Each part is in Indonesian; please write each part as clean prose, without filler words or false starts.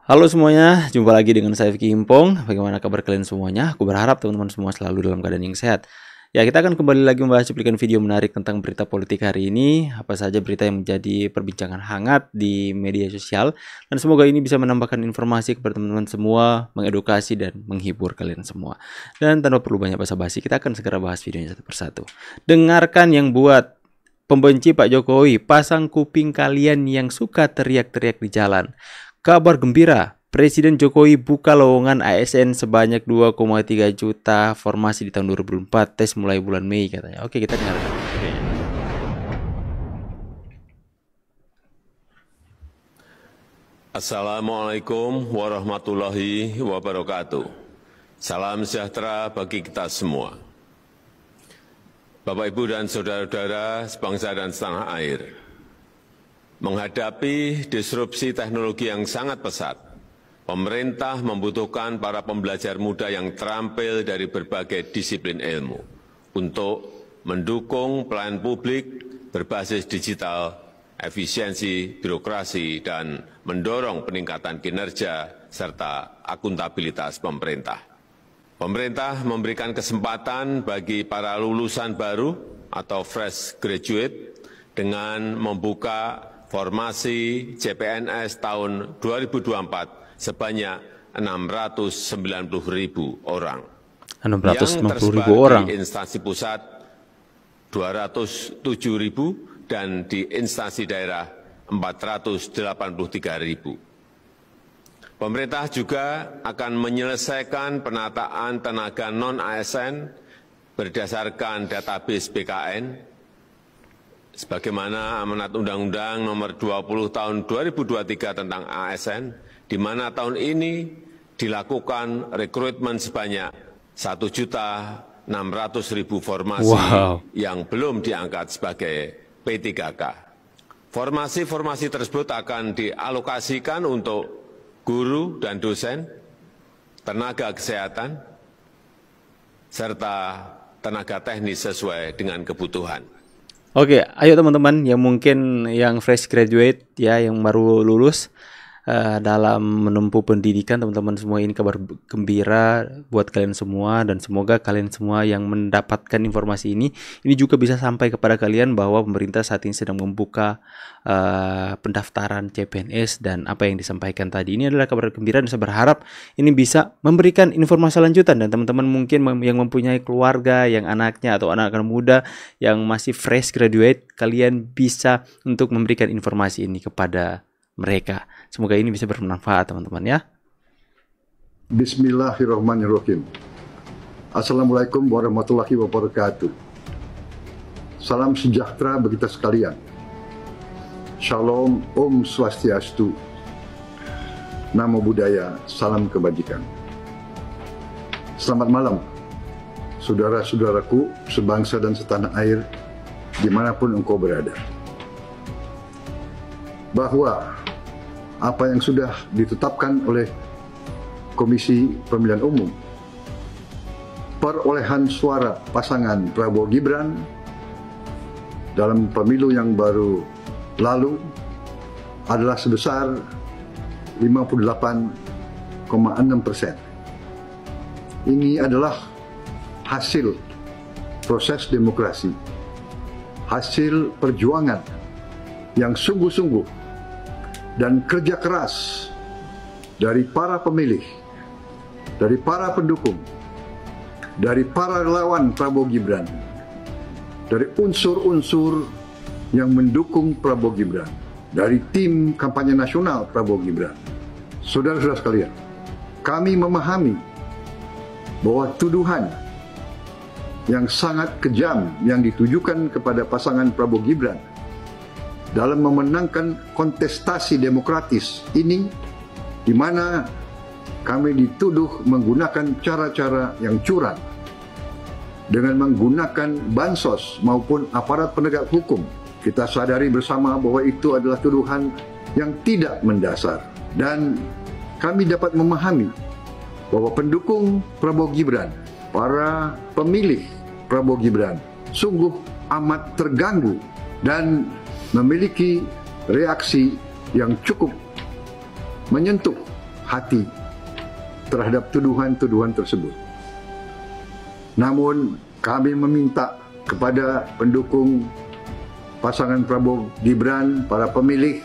Halo semuanya, jumpa lagi dengan saya Vicky Impong. Bagaimana kabar kalian semuanya? Aku berharap teman-teman semua selalu dalam keadaan yang sehat. Ya, kita akan kembali lagi membahas cuplikan video menarik tentang berita politik hari ini. Apa saja berita yang menjadi perbincangan hangat di media sosial. Dan semoga ini bisa menambahkan informasi kepada teman-teman semua, mengedukasi dan menghibur kalian semua. Dan tanpa perlu banyak basa-basi, kita akan segera bahas videonya satu persatu. Dengarkan yang buat pembenci Pak Jokowi, pasang kuping kalian yang suka teriak-teriak di jalan. Kabar gembira, Presiden Jokowi buka lowongan ASN sebanyak 2,3 juta formasi di tahun 2024, tes mulai bulan Mei katanya. Oke, kita dengarkan videonya. Assalamualaikum warahmatullahi wabarakatuh. Salam sejahtera bagi kita semua. Bapak, Ibu, dan saudara-saudara sebangsa dan setanah air. Menghadapi disrupsi teknologi yang sangat pesat, pemerintah membutuhkan para pembelajar muda yang terampil dari berbagai disiplin ilmu untuk mendukung pelayanan publik berbasis digital, efisiensi birokrasi, dan mendorong peningkatan kinerja serta akuntabilitas pemerintah. Pemerintah memberikan kesempatan bagi para lulusan baru atau fresh graduate dengan membuka formasi CPNS tahun 2024 sebanyak 690.000 orang. 690.000 orang. Di instansi pusat 207.000 dan di instansi daerah 483.000. Pemerintah juga akan menyelesaikan penataan tenaga non-ASN berdasarkan database BKN sebagaimana amanat Undang-Undang Nomor 20 Tahun 2023 tentang ASN, di mana tahun ini dilakukan rekrutmen sebanyak 1.600.000 formasi yang belum diangkat sebagai P3K. Formasi-formasi tersebut akan dialokasikan untuk guru dan dosen, tenaga kesehatan, serta tenaga teknis sesuai dengan kebutuhan. Oke, ayo teman-teman yang mungkin yang fresh graduate ya, yang baru lulus dalam menempuh pendidikan, teman-teman semua, ini kabar gembira buat kalian semua, dan semoga kalian semua yang mendapatkan informasi ini juga bisa sampai kepada kalian bahwa pemerintah saat ini sedang membuka pendaftaran CPNS, dan apa yang disampaikan tadi ini adalah kabar gembira, dan saya berharap ini bisa memberikan informasi lanjutan, dan teman-teman mungkin yang mempunyai keluarga yang anaknya atau anak-anak muda yang masih fresh graduate, kalian bisa untuk memberikan informasi ini kepada mereka. Semoga ini bisa bermanfaat, teman-teman ya. Bismillahirrahmanirrahim. Assalamualaikum warahmatullahi wabarakatuh. Salam sejahtera bagi kita sekalian. Shalom, Om Swastiastu. Namo Buddhaya, salam kebajikan. Selamat malam, saudara-saudaraku sebangsa dan setanah air, dimanapun engkau berada. Bahwa apa yang sudah ditetapkan oleh Komisi Pemilihan Umum, perolehan suara pasangan Prabowo Gibran dalam pemilu yang baru lalu adalah sebesar 58,6%. Ini adalah hasil proses demokrasi, hasil perjuangan yang sungguh-sungguh dan kerja keras dari para pemilih, dari para pendukung, dari para relawan Prabowo Gibran, dari unsur-unsur yang mendukung Prabowo Gibran, dari tim kampanye nasional Prabowo Gibran. Saudara-saudara sekalian, kami memahami bahwa tuduhan yang sangat kejam yang ditujukan kepada pasangan Prabowo Gibran dalam memenangkan kontestasi demokratis ini, di mana kami dituduh menggunakan cara-cara yang curang dengan menggunakan bansos maupun aparat penegak hukum. Kita sadari bersama bahwa itu adalah tuduhan yang tidak mendasar, dan kami dapat memahami bahwa pendukung Prabowo Gibran, para pemilih Prabowo Gibran sungguh amat terganggu dan memiliki reaksi yang cukup menyentuh hati terhadap tuduhan-tuduhan tersebut. Namun kami meminta kepada pendukung pasangan Prabowo Gibran, para pemilih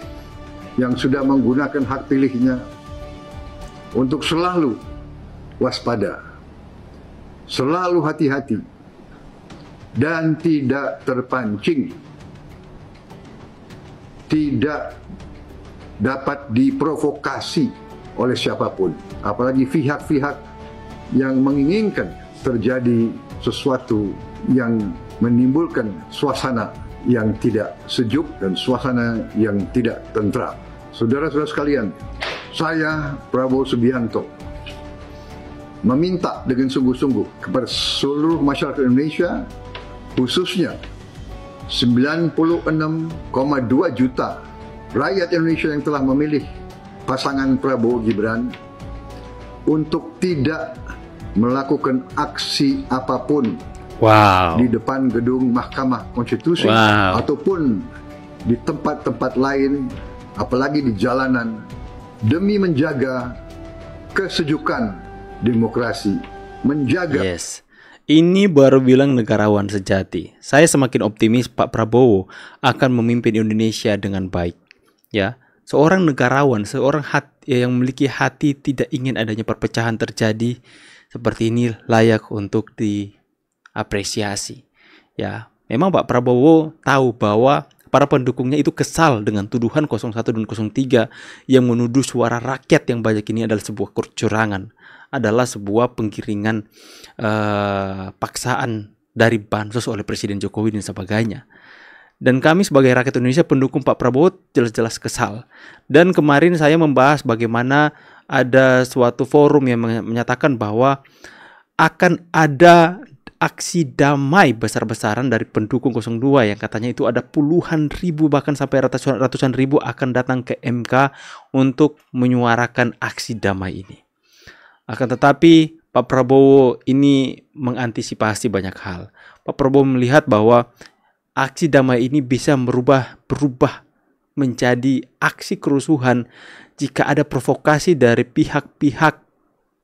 yang sudah menggunakan hak pilihnya, untuk selalu waspada, selalu hati-hati, dan tidak terpancing, tidak dapat diprovokasi oleh siapapun, apalagi pihak-pihak yang menginginkan terjadi sesuatu yang menimbulkan suasana yang tidak sejuk dan suasana yang tidak tentram. Saudara-saudara sekalian, saya Prabowo Subianto meminta dengan sungguh-sungguh kepada seluruh masyarakat Indonesia, khususnya 96,2 juta rakyat Indonesia yang telah memilih pasangan Prabowo Gibran, untuk tidak melakukan aksi apapun di depan gedung Mahkamah Konstitusi ataupun di tempat-tempat lain, apalagi di jalanan, demi menjaga kesejukan demokrasi, menjaga. Yes. Ini baru bilang negarawan sejati. Saya semakin optimis Pak Prabowo akan memimpin Indonesia dengan baik. Ya, seorang negarawan, seorang yang memiliki hati tidak ingin adanya perpecahan terjadi seperti ini, layak untuk diapresiasi. Ya, memang Pak Prabowo tahu bahwa para pendukungnya itu kesal dengan tuduhan 01 dan 03 yang menuduh suara rakyat yang banyak ini adalah sebuah kecurangan, adalah sebuah penggiringan paksaan dari bansos oleh Presiden Jokowi dan sebagainya. Dan kami sebagai rakyat Indonesia pendukung Pak Prabowo jelas-jelas kesal. Dan kemarin saya membahas bagaimana ada suatu forum yang menyatakan bahwa akan ada aksi damai besar-besaran dari pendukung 02 yang katanya itu ada puluhan ribu bahkan sampai ratusan ribu akan datang ke MK untuk menyuarakan aksi damai ini. Akan tetapi Pak Prabowo ini mengantisipasi banyak hal. Pak Prabowo melihat bahwa aksi damai ini bisa berubah menjadi aksi kerusuhan jika ada provokasi dari pihak-pihak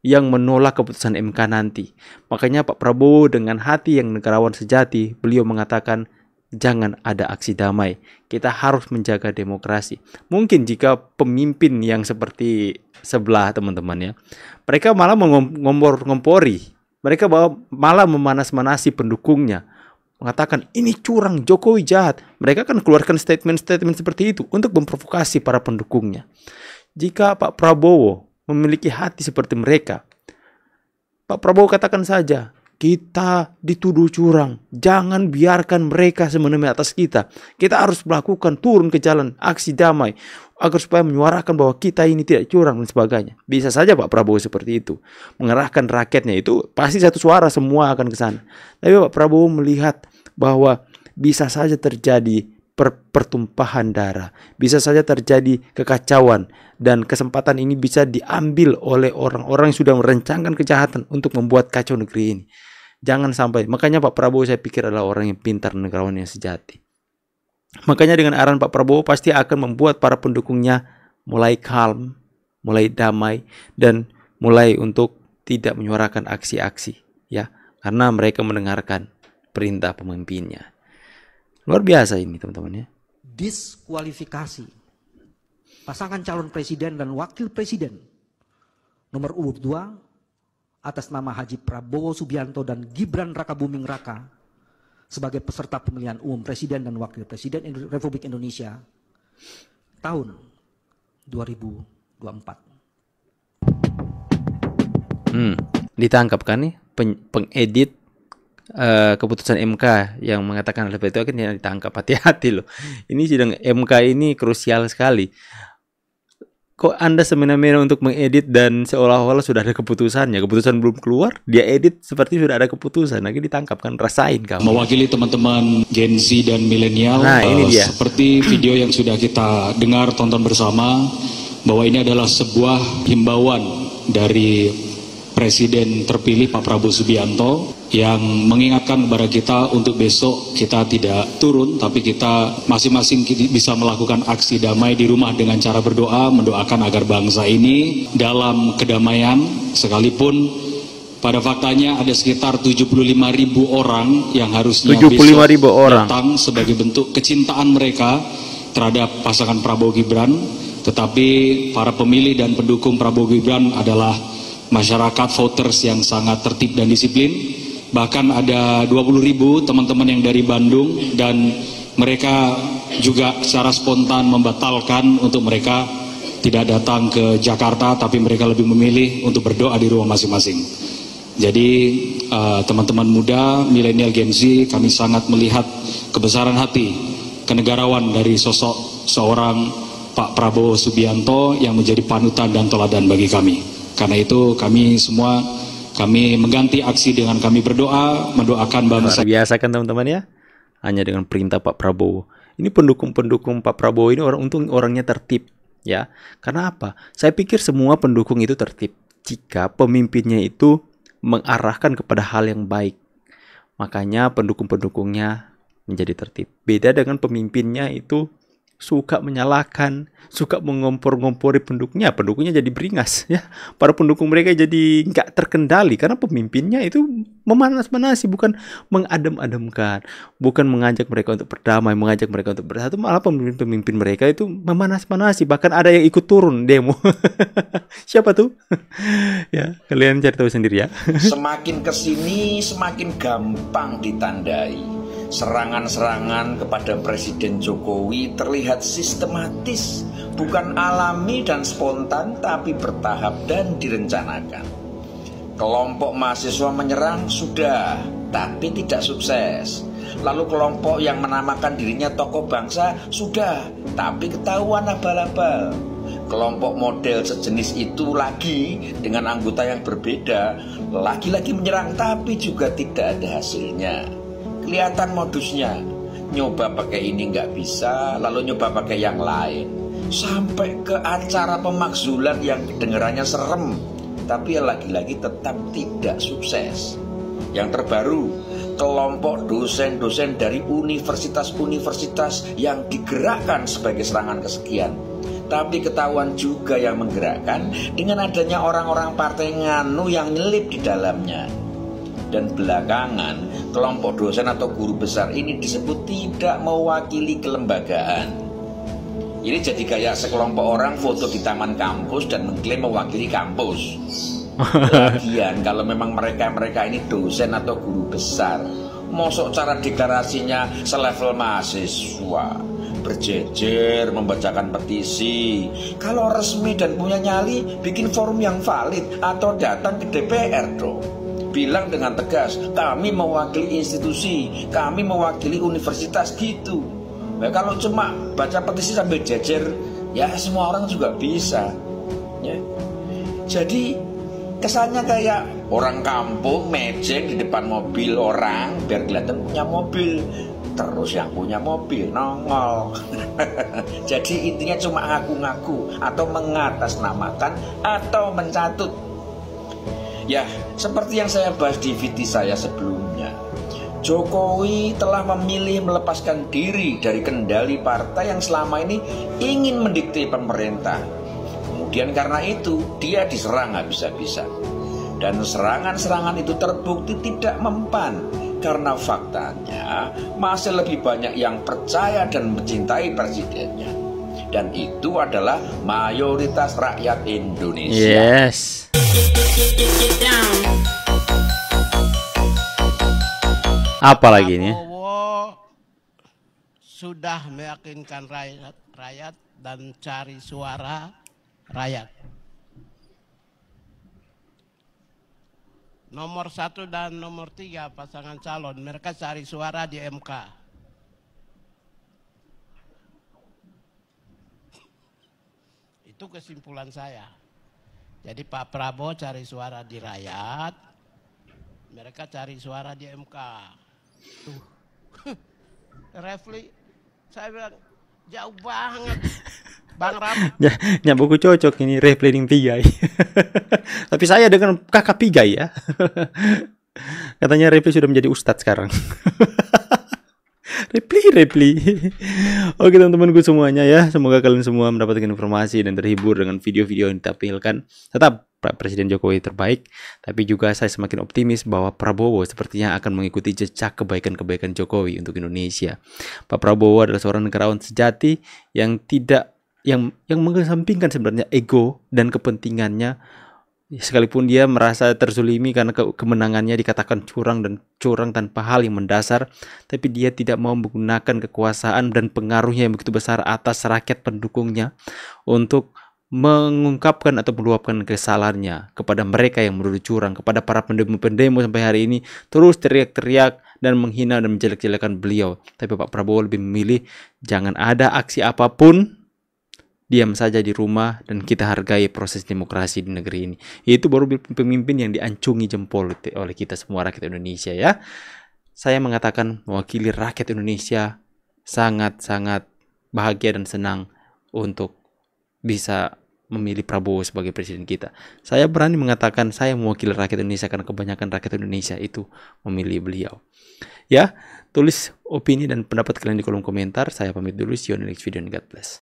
yang menolak keputusan MK nanti. Makanya Pak Prabowo dengan hati yang negarawan sejati, beliau mengatakan jangan ada aksi damai. Kita harus menjaga demokrasi. Mungkin jika pemimpin yang seperti sebelah teman-teman ya, mereka malah mengompor-ngompori. Mereka malah memanas-manasi pendukungnya. Mengatakan ini curang, Jokowi jahat. Mereka akan keluarkan statement-statement seperti itu untuk memprovokasi para pendukungnya. Jika Pak Prabowo memiliki hati seperti mereka, Pak Prabowo katakan saja, kita dituduh curang, jangan biarkan mereka semena-mena atas kita. Kita harus melakukan turun ke jalan, aksi damai, agar supaya menyuarakan bahwa kita ini tidak curang dan sebagainya. Bisa saja Pak Prabowo seperti itu, mengerahkan rakyatnya, itu pasti satu suara semua akan ke sana. Tapi Pak Prabowo melihat bahwa bisa saja terjadi pertumpahan darah, bisa saja terjadi kekacauan, dan kesempatan ini bisa diambil oleh orang-orang yang sudah merencanakan kejahatan untuk membuat kacau negeri ini. Jangan sampai. Makanya Pak Prabowo saya pikir adalah orang yang pintar, negarawan yang sejati. Makanya dengan arahan Pak Prabowo pasti akan membuat para pendukungnya mulai calm, mulai damai, dan mulai untuk tidak menyuarakan aksi-aksi, ya, karena mereka mendengarkan perintah pemimpinnya. Luar biasa ini teman-teman ya. Diskualifikasi pasangan calon presiden dan wakil presiden nomor urut 2 atas nama Haji Prabowo Subianto dan Gibran Rakabuming Raka sebagai peserta pemilihan umum presiden dan wakil presiden Republik Indonesia tahun 2024. Ditangkap kan nih pengedit keputusan MK yang mengatakan hal itu akan ditangkap. Hati-hati loh. Ini sidang MK ini krusial sekali. Kok Anda semena-mena untuk mengedit dan seolah-olah sudah ada keputusannya? Keputusan belum keluar, dia edit seperti sudah ada keputusan. Lagi ditangkap kan, rasain kamu. Mewakili teman-teman Gen Z dan milenial, ini dia. Seperti video yang sudah kita dengar, tonton bersama, bahwa ini adalah sebuah himbauan dari Presiden terpilih Pak Prabowo Subianto yang mengingatkan kepada kita untuk besok kita tidak turun, tapi kita masing-masing bisa melakukan aksi damai di rumah dengan cara berdoa, mendoakan agar bangsa ini dalam kedamaian, sekalipun pada faktanya ada sekitar 75.000 orang yang harusnya 75.000 besok orang datang sebagai bentuk kecintaan mereka terhadap pasangan Prabowo Gibran, tetapi para pemilih dan pendukung Prabowo Gibran adalah masyarakat voters yang sangat tertib dan disiplin. Bahkan ada 20.000 teman-teman yang dari Bandung, dan mereka juga secara spontan membatalkan untuk mereka tidak datang ke Jakarta, tapi mereka lebih memilih untuk berdoa di rumah masing-masing. Jadi teman-teman muda, milenial Gen Z, kami sangat melihat kebesaran hati, kenegarawan dari sosok seorang Pak Prabowo Subianto yang menjadi panutan dan teladan bagi kami. Karena itu kami semua, kami mengganti aksi dengan kami berdoa, mendoakan bangsa. luar biasa kan teman-teman ya, hanya dengan perintah Pak Prabowo. Ini pendukung-pendukung Pak Prabowo ini untung orangnya tertib ya. Karena apa? Saya pikir semua pendukung itu tertib jika pemimpinnya itu mengarahkan kepada hal yang baik. Makanya pendukung-pendukungnya menjadi tertib. Beda dengan pemimpinnya itu suka menyalahkan, suka mengompor-ngompori pendukungnya jadi beringas ya. Para pendukung mereka jadi nggak terkendali karena pemimpinnya itu memanas-manasi, bukan mengadem-ademkan, bukan mengajak mereka untuk berdamai, mengajak mereka untuk bersatu, malah pemimpin mereka itu memanas-manasi, bahkan ada yang ikut turun demo. Siapa tuh? Ya, kalian cari tahu sendiri ya. Semakin kesini semakin gampang ditandai. Serangan-serangan kepada Presiden Jokowi terlihat sistematis, bukan alami dan spontan, tapi bertahap dan direncanakan. Kelompok mahasiswa menyerang sudah, tapi tidak sukses. Lalu kelompok yang menamakan dirinya tokoh bangsa sudah, tapi ketahuan abal-abal. Kelompok model sejenis itu lagi dengan anggota yang berbeda, lagi-lagi menyerang, tapi juga tidak ada hasilnya. Kelihatan modusnya, nyoba pakai ini nggak bisa, lalu nyoba pakai yang lain, sampai ke acara pemakzulan yang kedengarannya serem, tapi ya lagi-lagi tetap tidak sukses. Yang terbaru, kelompok dosen-dosen dari universitas-universitas yang digerakkan sebagai serangan kesekian, tapi ketahuan juga yang menggerakkan dengan adanya orang-orang partai nganu yang nyelip di dalamnya. Dan belakangan kelompok dosen atau guru besar ini disebut tidak mewakili kelembagaan. Ini jadi kayak sekelompok orang foto di taman kampus dan mengklaim mewakili kampus. Lagian kalau memang mereka ini dosen atau guru besar, mosok cara deklarasinya selevel mahasiswa, berjejer membacakan petisi. Kalau resmi dan punya nyali, bikin forum yang valid atau datang ke DPR dong. Bilang dengan tegas, kami mewakili institusi, kami mewakili universitas gitu. Nah, kalau cuma baca petisi sambil jejer, ya semua orang juga bisa ya. Jadi kesannya kayak orang kampung mejeng di depan mobil orang biar kelihatan punya mobil, terus yang punya mobil nongol. Jadi intinya cuma ngaku-ngaku atau mengatasnamakan atau mencatut. Ya, seperti yang saya bahas di video saya sebelumnya, Jokowi telah memilih melepaskan diri dari kendali partai yang selama ini ingin mendikte pemerintah. Kemudian karena itu, dia diserang habis-habisan. Dan serangan-serangan itu terbukti tidak mempan, karena faktanya masih lebih banyak yang percaya dan mencintai presidennya. Dan itu adalah mayoritas rakyat Indonesia. Yes. Apa lagi ini? Prabowo sudah meyakinkan rakyat dan cari suara rakyat. Nomor 1 dan nomor 3 pasangan calon, mereka cari suara di MK. Itu kesimpulan saya. Jadi Pak Prabowo cari suara di rakyat, mereka cari suara di MK. Tuh, Refli, saya bilang jauh banget. Bang Ram, Ya, buku cocok ini replanning Pigai. Tapi saya dengan kakak Pigai ya. Katanya Repli sudah menjadi ustadz sekarang. Repli. Oke teman-temanku semuanya ya, semoga kalian semua mendapatkan informasi dan terhibur dengan video-video yang ditampilkan. Tetap Pak Presiden Jokowi terbaik, tapi juga saya semakin optimis bahwa Prabowo sepertinya akan mengikuti jejak kebaikan-kebaikan Jokowi untuk Indonesia. Pak Prabowo adalah seorang negarawan sejati yang mengesampingkan sebenarnya ego dan kepentingannya. Sekalipun dia merasa terzulimi karena kemenangannya dikatakan curang tanpa hal yang mendasar, tapi dia tidak mau menggunakan kekuasaan dan pengaruhnya yang begitu besar atas rakyat pendukungnya untuk mengungkapkan atau meluapkan kesalahannya kepada mereka yang menuduh curang, kepada para pendemo sampai hari ini terus teriak-teriak dan menghina dan menjelek-jelekan beliau. Tapi Pak Prabowo lebih memilih jangan ada aksi apapun, diam saja di rumah dan kita hargai proses demokrasi di negeri ini. Itu baru pemimpin yang diancungi jempol oleh kita semua rakyat Indonesia ya. Saya mengatakan mewakili rakyat Indonesia sangat-sangat bahagia dan senang untuk bisa memilih Prabowo sebagai presiden kita. Saya berani mengatakan saya mewakili rakyat Indonesia karena kebanyakan rakyat Indonesia itu memilih beliau. Ya, tulis opini dan pendapat kalian di kolom komentar. Saya pamit dulu, see you on the next video and God bless.